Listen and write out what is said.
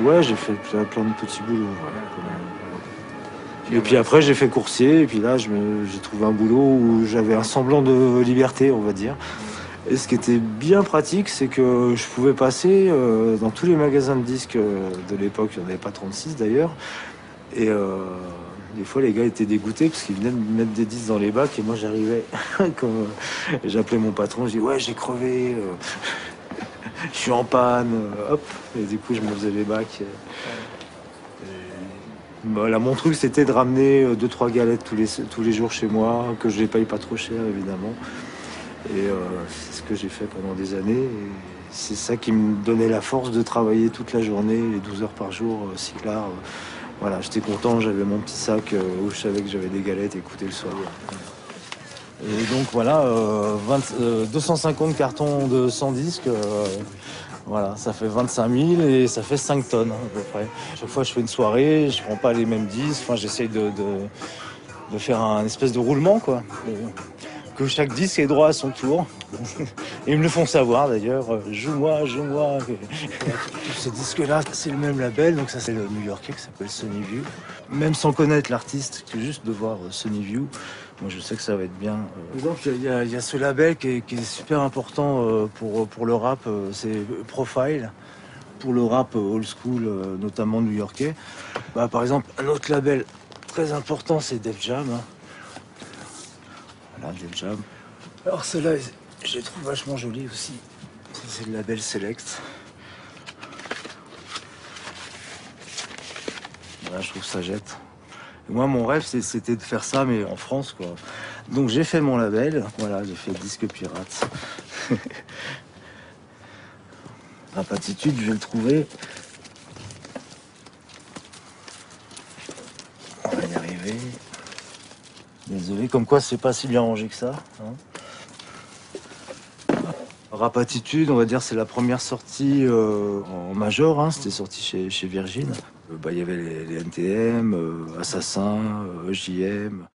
Ouais, j'ai fait plein de petits boulots. Et puis après, j'ai fait coursier. Et puis là, j'ai trouvé un boulot où j'avais un semblant de liberté, on va dire. Et ce qui était bien pratique, c'est que je pouvais passer dans tous les magasins de disques de l'époque. Il n'y en avait pas 36 d'ailleurs. Et des fois, les gars étaient dégoûtés parce qu'ils venaient me mettre des disques dans les bacs. Et moi, j'arrivais. J'appelais mon patron. Je dis ouais, j'ai crevé. Je suis en panne. Hop. Et du coup, je me faisais les bacs. Voilà, mon truc, c'était de ramener 2-3 galettes tous les jours chez moi, que je les paye pas trop cher, évidemment. Et c'est ce que j'ai fait pendant des années. Et c'est ça qui me donnait la force de travailler toute la journée, les 12 heures par jour, cyclard. Voilà, j'étais content, j'avais mon petit sac où je savais que j'avais des galettes, écouter le soir. Et donc voilà, 250 cartons de 100 disques. Voilà, ça fait 25 000 et ça fait 5 tonnes à peu près. Chaque fois je fais une soirée, je prends pas les mêmes disques, enfin j'essaye de faire un espèce de roulement quoi. Que chaque disque ait droit à son tour. Et ils me le font savoir d'ailleurs, joue-moi, joue-moi. Ces disques-là, c'est le même label, donc ça c'est le New-Yorkais qui s'appelle Sony View. Même sans connaître l'artiste, que juste de voir Sony View, moi je sais que ça va être bien. Donc il y a ce label qui est super important pour le rap, c'est Profile. Pour le rap old school, notamment new-yorkais. Par exemple, un autre label très important, c'est Def Jam. Voilà, Def Jam. Alors celle-là, je les trouve vachement jolies aussi. C'est le label Select. Voilà, je trouve ça jette. Et moi, mon rêve, c'était de faire ça, mais en France, quoi. Donc j'ai fait mon label. Voilà, j'ai fait Disque Pirate. Rapatitude, je vais le trouver. On va y arriver. Désolé, comme quoi c'est pas si bien rangé que ça. Hein. Rapatitude, on va dire, c'est la première sortie en major. Hein, c'était sorti chez Virgin. Il y avait les NTM, Assassin, JM.